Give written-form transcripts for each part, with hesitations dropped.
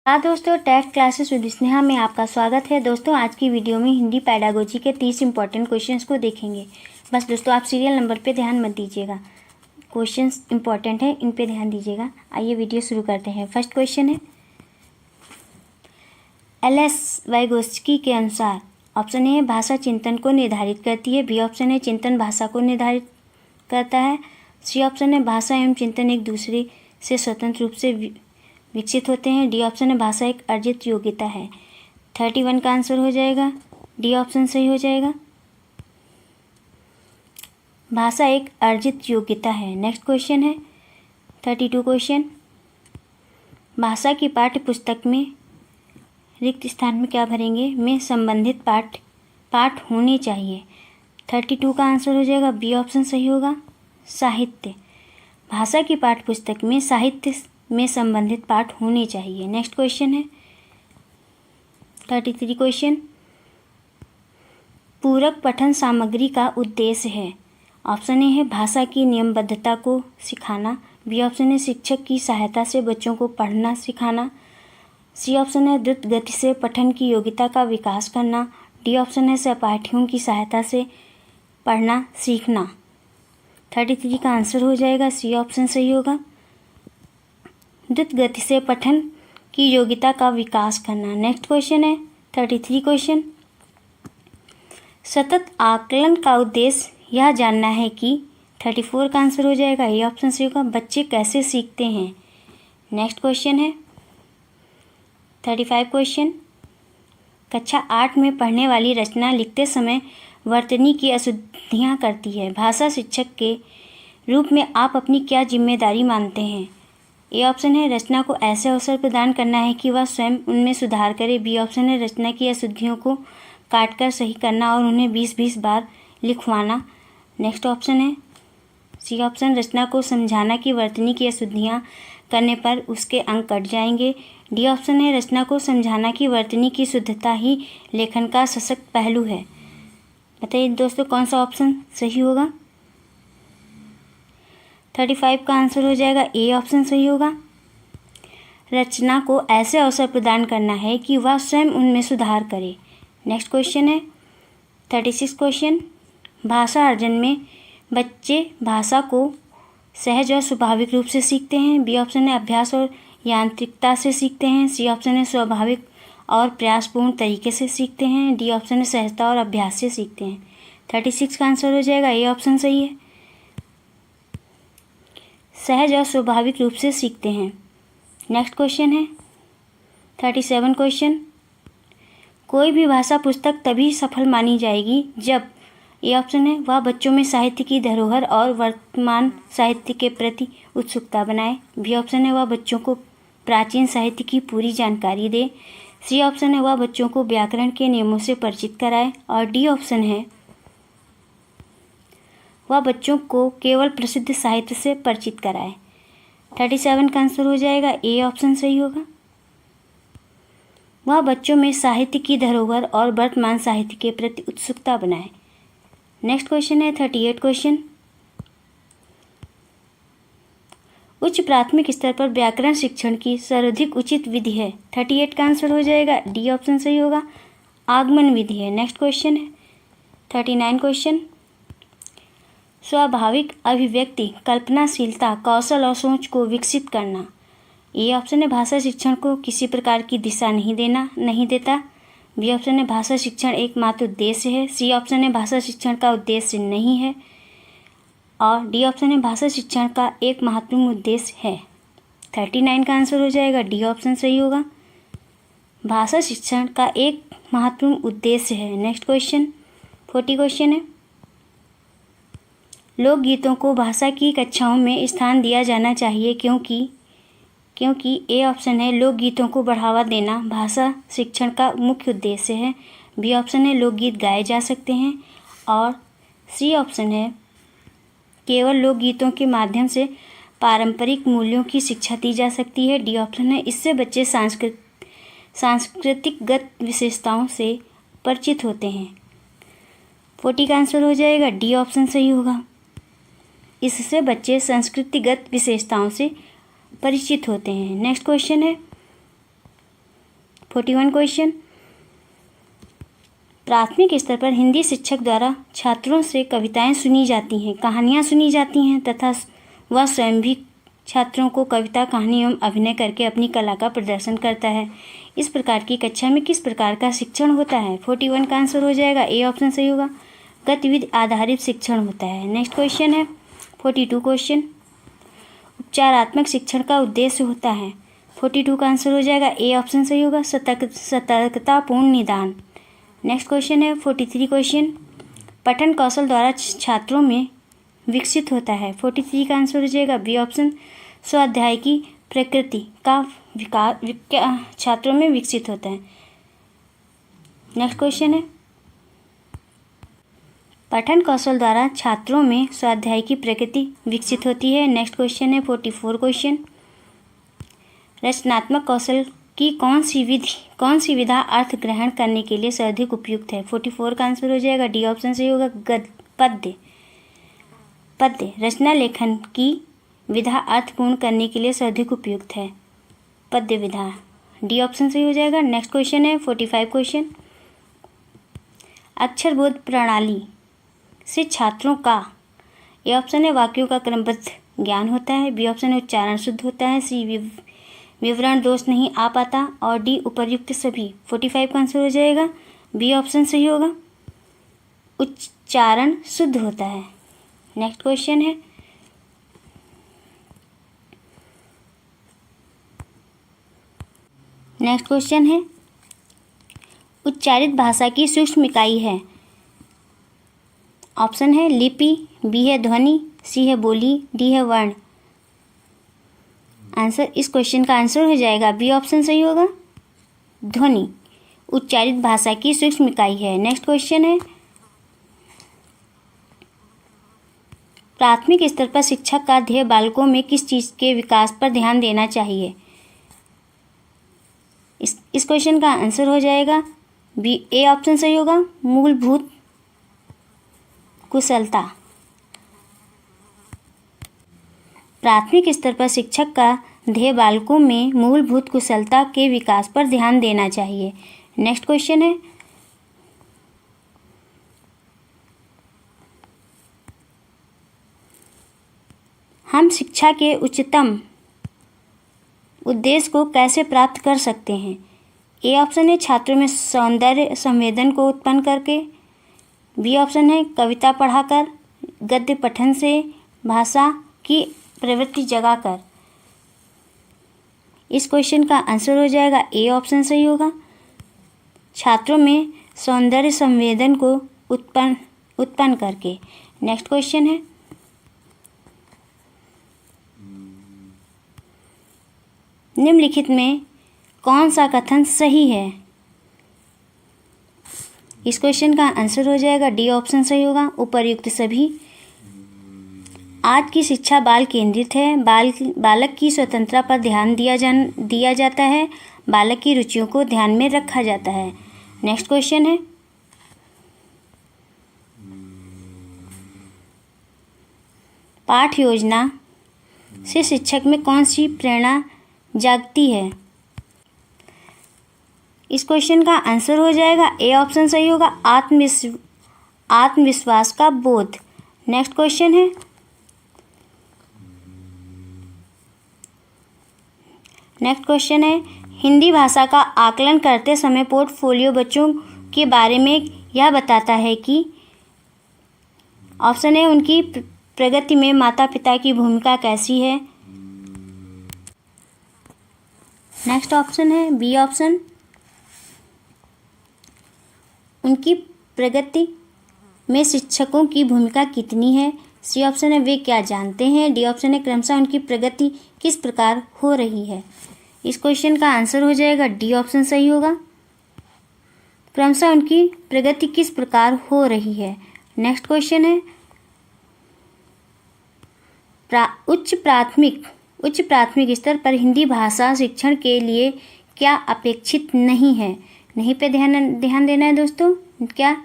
हाँ दोस्तों, test classes with Sneha में आपका स्वागत है। दोस्तों आज की वीडियो में हिंदी पैडागोजी के 30 इंपॉर्टेंट क्वेश्चंस को देखेंगे। बस दोस्तों आप सीरियल नंबर पे ध्यान मत दीजिएगा, क्वेश्चंस इंपॉर्टेंट है, इन पे ध्यान दीजिएगा। आइए वीडियो शुरू करते हैं। फर्स्ट क्वेश्चन है, एल.एस. वाइगोत्स्की के अनुसार ऑप्शन ए भाषा चिंतन को निर्धारित करती है, बी ऑप्शन है चिंतन भाषा को निर्धारित करता है, सी ऑप्शन है भाषा एवं चिंतन एक दूसरे से स्वतंत्र रूप से विकसित होते हैं, डी ऑप्शन है भाषा एक अर्जित योग्यता है। 31 का आंसर हो जाएगा डी ऑप्शन सही हो जाएगा, भाषा एक अर्जित योग्यता है। नेक्स्ट क्वेश्चन है 32 क्वेश्चन, भाषा की पाठ्य पुस्तक में रिक्त स्थान में क्या भरेंगे, में संबंधित पाठ होने चाहिए। 32 का आंसर हो जाएगा बी ऑप्शन सही होगा, साहित्य। भाषा की पाठ्य पुस्तक में साहित्य में संबंधित पाठ होने चाहिए। नेक्स्ट क्वेश्चन है 33 क्वेश्चन, पूरक पठन सामग्री का उद्देश्य है। ऑप्शन ए है भाषा की नियमबद्धता को सिखाना, बी ऑप्शन है शिक्षक की सहायता से बच्चों को पढ़ना सिखाना, सी ऑप्शन है द्रुत गति से पठन की योग्यता का विकास करना, डी ऑप्शन है सहपाठियों की सहायता से पढ़ना सीखना। 33 का आंसर हो जाएगा सी ऑप्शन सही होगा, द्रुत गति से पठन की योग्यता का विकास करना। नेक्स्ट क्वेश्चन है 33 क्वेश्चन, सतत आकलन का उद्देश्य यह जानना है कि 34 का आंसर हो जाएगा ए ऑप्शन सही होगा, बच्चे कैसे सीखते हैं। नेक्स्ट क्वेश्चन है 35 क्वेश्चन, कक्षा 8 में पढ़ने वाली रचना लिखते समय वर्तनी की अशुद्धियाँ करती है। भाषा शिक्षक के रूप में आप अपनी क्या जिम्मेदारी मानते हैं। ए ऑप्शन है रचना को ऐसे अवसर प्रदान करना है कि वह स्वयं उनमें सुधार करे, बी ऑप्शन है रचना की अशुद्धियों को काटकर सही करना और उन्हें 20-20 बार लिखवाना। नेक्स्ट ऑप्शन है सी ऑप्शन, रचना को समझाना कि वर्तनी की अशुद्धियाँ करने पर उसके अंक कट जाएंगे, डी ऑप्शन है रचना को समझाना कि वर्तनी की शुद्धता ही लेखन का सशक्त पहलू है। बताइए दोस्तों कौन सा ऑप्शन सही होगा। 35 का आंसर हो जाएगा ए ऑप्शन सही होगा, रचना को ऐसे अवसर प्रदान करना है कि वह स्वयं उनमें सुधार करे। नेक्स्ट क्वेश्चन है 36 क्वेश्चन, भाषा अर्जन में बच्चे भाषा को सहज और स्वाभाविक रूप से सीखते हैं, बी ऑप्शन है अभ्यास और यांत्रिकता से सीखते हैं, सी ऑप्शन है स्वाभाविक और प्रयासपूर्ण तरीके से सीखते हैं, डी ऑप्शन है सहजता और अभ्यास से सीखते हैं। 36 का आंसर हो जाएगा ए ऑप्शन सही है, सहज और स्वाभाविक रूप से सीखते हैं। नेक्स्ट क्वेश्चन है 37 क्वेश्चन, कोई भी भाषा पुस्तक तभी सफल मानी जाएगी जब ए ऑप्शन है वह बच्चों में साहित्य की धरोहर और वर्तमान साहित्य के प्रति उत्सुकता बनाए, बी ऑप्शन है वह बच्चों को प्राचीन साहित्य की पूरी जानकारी दे, सी ऑप्शन है वह बच्चों को व्याकरण के नियमों से परिचित कराए और डी ऑप्शन है वह बच्चों को केवल प्रसिद्ध साहित्य से परिचित कराए। 37 का आंसर हो जाएगा ए ऑप्शन सही होगा, वह बच्चों में साहित्य की धरोहर और वर्तमान साहित्य के प्रति उत्सुकता बनाए। नेक्स्ट क्वेश्चन है 38 क्वेश्चन, उच्च प्राथमिक स्तर पर व्याकरण शिक्षण की सर्वाधिक उचित विधि है। 38 का आंसर हो जाएगा डी ऑप्शन सही होगा, आगमन विधि है। नेक्स्ट क्वेश्चन है 39 क्वेश्चन, स्वाभाविक अभिव्यक्ति कल्पनाशीलता कौशल और सोच को विकसित करना। ए ऑप्शन है भाषा शिक्षण को किसी प्रकार की दिशा नहीं देता, बी ऑप्शन है भाषा शिक्षण एकमात्र उद्देश्य है, सी ऑप्शन है भाषा शिक्षण का उद्देश्य नहीं है और डी ऑप्शन है भाषा शिक्षण का एक महत्वपूर्ण उद्देश्य है। 39 का आंसर हो जाएगा डी ऑप्शन सही होगा, भाषा शिक्षण का एक महत्वपूर्ण उद्देश्य है। नेक्स्ट क्वेश्चन 40 क्वेश्चन है, लोकगीतों को भाषा की कक्षाओं में स्थान दिया जाना चाहिए क्योंकि ए ऑप्शन है लोकगीतों को बढ़ावा देना भाषा शिक्षण का मुख्य उद्देश्य है, बी ऑप्शन है लोकगीत गाए जा सकते हैं और सी ऑप्शन है केवल लोकगीतों के माध्यम से पारंपरिक मूल्यों की शिक्षा दी जा सकती है, डी ऑप्शन है इससे बच्चे सांस्कृतिकगत विशेषताओं से परिचित होते हैं। 40 का आंसर हो जाएगा डी ऑप्शन सही होगा, इससे बच्चे संस्कृतिगत विशेषताओं से परिचित होते हैं। नेक्स्ट क्वेश्चन है 41 क्वेश्चन, प्राथमिक स्तर पर हिंदी शिक्षक द्वारा छात्रों से कविताएं सुनी जाती हैं, कहानियां सुनी जाती हैं तथा वह स्वयं भी छात्रों को कविता, कहानी एवं अभिनय करके अपनी कला का प्रदर्शन करता है। इस प्रकार की कक्षा में किस प्रकार का शिक्षण होता है? 41 का आंसर हो जाएगा ए ऑप्शन सही होगा, गतिविधि आधारित शिक्षण होता है। नेक्स्ट क्वेश्चन है 42 क्वेश्चन, उपचारात्मक शिक्षण का उद्देश्य होता है। 42 का आंसर हो जाएगा ए ऑप्शन सही होगा, सतर्कतापूर्ण निदान। नेक्स्ट क्वेश्चन है 43 क्वेश्चन, पठन कौशल द्वारा छात्रों में विकसित होता है। 43 का आंसर हो जाएगा बी ऑप्शन, स्वाध्याय की प्रकृति का विकास छात्रों में विकसित होता है। नेक्स्ट क्वेश्चन है, पठन कौशल द्वारा छात्रों में स्वाध्याय की प्रकृति विकसित होती है। नेक्स्ट क्वेश्चन है 44 क्वेश्चन, रचनात्मक कौशल की कौन सी विधा अर्थ ग्रहण करने के लिए सर्वाधिक उपयुक्त है? 44 का आंसर हो जाएगा डी ऑप्शन सही होगा, पद्य रचना लेखन की विधा अर्थपूर्ण करने के लिए सर्वाधिक उपयुक्त है, पद्य विधा, डी ऑप्शन सही हो जाएगा। नेक्स्ट क्वेश्चन है 45 क्वेश्चन, अक्षरबोध प्रणाली से छात्रों का ए ऑप्शन है वाक्यों का क्रमबद्ध ज्ञान होता है, बी ऑप्शन है उच्चारण शुद्ध होता है, सी विवरण दोष नहीं आ पाता और डी उपर्युक्त सभी। 45 का आंसर हो जाएगा बी ऑप्शन सही होगा, उच्चारण शुद्ध होता है। नेक्स्ट क्वेश्चन है उच्चारित भाषा की सूक्ष्म इकाई है। ऑप्शन है लिपि, बी है ध्वनि, सी है बोली, डी है वर्ण। आंसर, इस क्वेश्चन का आंसर हो जाएगा बी ऑप्शन सही होगा, ध्वनि उच्चारित भाषा की सूक्ष्म इकाई है। नेक्स्ट क्वेश्चन है, प्राथमिक स्तर पर शिक्षक का ध्येय बालकों में किस चीज़ के विकास पर ध्यान देना चाहिए? इस क्वेश्चन का आंसर हो जाएगा बी ए ऑप्शन सही होगा, मूलभूत कुशलता। प्राथमिक स्तर पर शिक्षक का ध्येय बालकों में मूलभूत कुशलता के विकास पर ध्यान देना चाहिए। नेक्स्ट क्वेश्चन है, हम शिक्षा के उच्चतम उद्देश्य को कैसे प्राप्त कर सकते हैं? ए ऑप्शन है छात्रों में सौंदर्य संवेदन को उत्पन्न करके, बी ऑप्शन है कविता पढ़ाकर, गद्य पठन से भाषा की प्रवृत्ति जगाकर। इस क्वेश्चन का आंसर हो जाएगा ए ऑप्शन सही होगा, छात्रों में सौंदर्य संवेदन को उत्पन्न करके। नेक्स्ट क्वेश्चन है, निम्नलिखित में कौन सा कथन सही है? इस क्वेश्चन का आंसर हो जाएगा डी ऑप्शन सही होगा, उपर्युक्त सभी। आज की शिक्षा बाल केंद्रित है, बालक की स्वतंत्रता पर ध्यान दिया जाता है, बालक की रुचियों को ध्यान में रखा जाता है। नेक्स्ट क्वेश्चन है, पाठ योजना से शिक्षक में कौन सी प्रेरणा जागती है? इस क्वेश्चन का आंसर हो जाएगा ए ऑप्शन सही होगा, आत्मविश्वास का बोध। नेक्स्ट क्वेश्चन है, हिंदी भाषा का आकलन करते समय पोर्टफोलियो बच्चों के बारे में यह बताता है कि ऑप्शन है उनकी प्रगति में माता पिता की भूमिका कैसी है। नेक्स्ट ऑप्शन है बी ऑप्शन, उनकी प्रगति में शिक्षकों की भूमिका कितनी है। सी ऑप्शन है वे क्या जानते हैं। डी ऑप्शन है क्रमशः उनकी प्रगति किस प्रकार हो रही है। इस क्वेश्चन का आंसर हो जाएगा डी ऑप्शन सही होगा, क्रमशः उनकी प्रगति किस प्रकार हो रही है। नेक्स्ट क्वेश्चन है, उच्च प्राथमिक स्तर पर हिंदी भाषा शिक्षण के लिए क्या अपेक्षित नहीं है? नहीं पे ध्यान देना है दोस्तों, क्या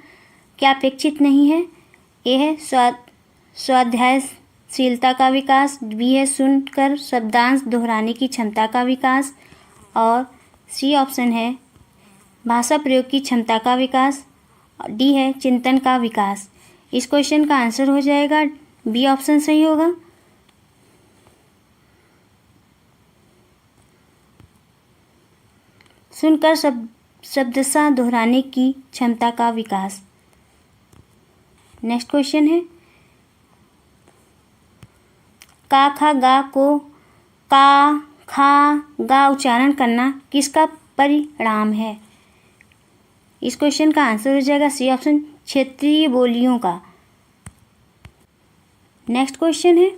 अपेक्षित नहीं है। ए है स्वाध्यायशीलता का विकास, बी है सुनकर शब्दांश दोहराने की क्षमता का विकास और सी ऑप्शन है भाषा प्रयोग की क्षमता का विकास, डी है चिंतन का विकास। इस क्वेश्चन का आंसर हो जाएगा बी ऑप्शन सही होगा। सुनकर शब्दशः दोहराने की क्षमता का विकास। नेक्स्ट क्वेश्चन है का खा गा को का खा गा उच्चारण करना किसका परिणाम है। इस क्वेश्चन का आंसर हो जाएगा सी ऑप्शन क्षेत्रीय बोलियों का। नेक्स्ट क्वेश्चन है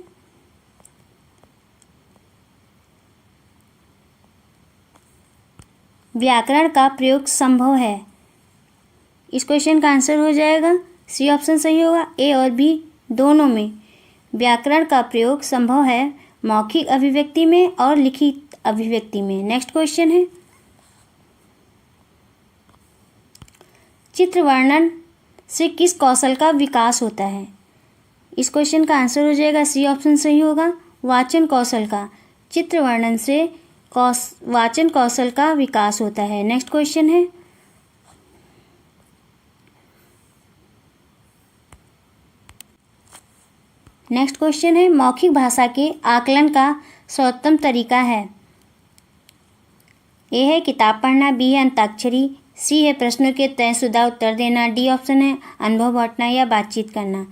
व्याकरण का प्रयोग संभव है। इस क्वेश्चन का आंसर हो जाएगा सी ऑप्शन सही होगा। ए और बी दोनों में व्याकरण का प्रयोग संभव है, मौखिक अभिव्यक्ति में और लिखित अभिव्यक्ति में। नेक्स्ट क्वेश्चन है चित्र वर्णन से किस कौशल का विकास होता है। इस क्वेश्चन का आंसर हो जाएगा सी ऑप्शन सही होगा, वाचन कौशल का। चित्र वर्णन से वाचन कौशल का विकास होता है। नेक्स्ट क्वेश्चन है मौखिक भाषा के आकलन का सर्वोत्तम तरीका है। ए है किताब पढ़ना, बी है अंताक्षरी, सी है प्रश्नों के तयशुदा उत्तर देना, डी ऑप्शन है अनुभव बांटना या बातचीत करना।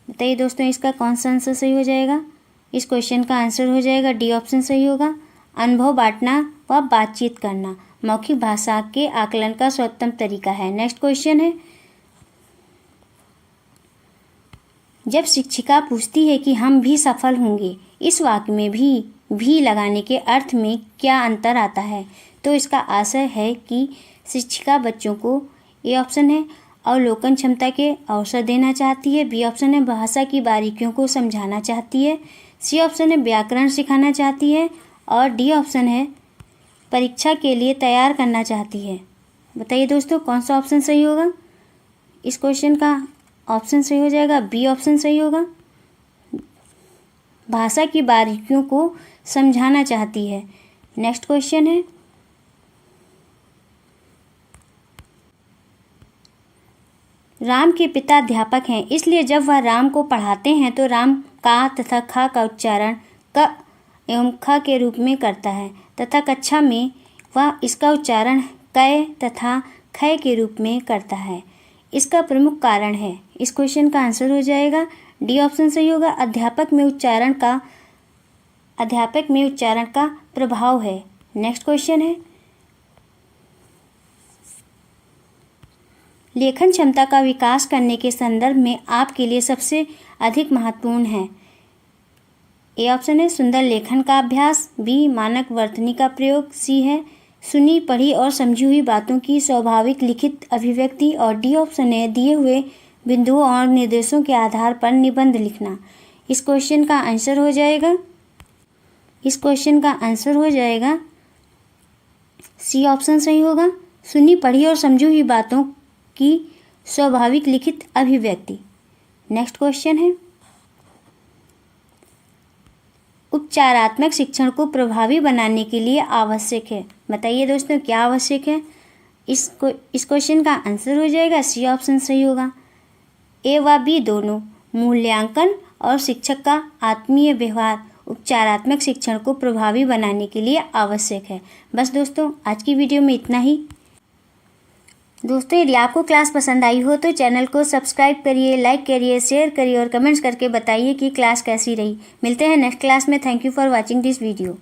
बताइए दोस्तों इसका कौन सा आंसर सही हो जाएगा। इस क्वेश्चन का आंसर हो जाएगा डी ऑप्शन सही होगा, अनुभव बांटना व बातचीत करना मौखिक भाषा के आकलन का सर्वोत्तम तरीका है। नेक्स्ट क्वेश्चन है जब शिक्षिका पूछती है कि हम भी सफल होंगे, इस वाक्य में भी लगाने के अर्थ में क्या अंतर आता है। तो इसका आशय है कि शिक्षिका बच्चों को, ए ऑप्शन है अवलोकन क्षमता के अवसर देना चाहती है, बी ऑप्शन है भाषा की बारीकियों को समझाना चाहती है, सी ऑप्शन है व्याकरण सिखाना चाहती है और डी ऑप्शन है परीक्षा के लिए तैयार करना चाहती है। बताइए दोस्तों कौन सा ऑप्शन सही होगा। इस क्वेश्चन का ऑप्शन सही हो जाएगा बी ऑप्शन सही होगा, भाषा की बारीकियों को समझाना चाहती है। नेक्स्ट क्वेश्चन है राम के पिता अध्यापक हैं, इसलिए जब वह राम को पढ़ाते हैं तो राम का तथा खा का उच्चारण क एवं ख के रूप में करता है तथा कक्षा में वह इसका उच्चारण कै तथा खय के रूप में करता है। इसका प्रमुख कारण है। इस क्वेश्चन का आंसर हो जाएगा डी ऑप्शन सही होगा, अध्यापक में उच्चारण का प्रभाव है। नेक्स्ट क्वेश्चन है लेखन क्षमता का विकास करने के संदर्भ में आपके लिए सबसे अधिक महत्वपूर्ण है। ए ऑप्शन है सुंदर लेखन का अभ्यास, बी मानक वर्तनी का प्रयोग, सी है सुनी पढ़ी और समझी हुई बातों की स्वाभाविक लिखित अभिव्यक्ति और डी ऑप्शन है दिए हुए बिंदुओं और निर्देशों के आधार पर निबंध लिखना। इस क्वेश्चन का आंसर हो जाएगा सी ऑप्शन सही होगा, सुनी पढ़ी और समझी हुई बातों की स्वाभाविक लिखित अभिव्यक्ति। नेक्स्ट क्वेश्चन है उपचारात्मक शिक्षण को प्रभावी बनाने के लिए आवश्यक है। बताइए दोस्तों क्या आवश्यक है। इस क्वेश्चन का आंसर हो जाएगा सी ऑप्शन सही होगा, ए व बी दोनों मूल्यांकन और शिक्षक का आत्मीय व्यवहार उपचारात्मक शिक्षण को प्रभावी बनाने के लिए आवश्यक है। बस दोस्तों आज की वीडियो में इतना ही। दोस्तों यदि आपको क्लास पसंद आई हो तो चैनल को सब्सक्राइब करिए, लाइक करिए, शेयर करिए और कमेंट्स करके बताइए कि क्लास कैसी रही। मिलते हैं नेक्स्ट क्लास में। Thank you for watching this video.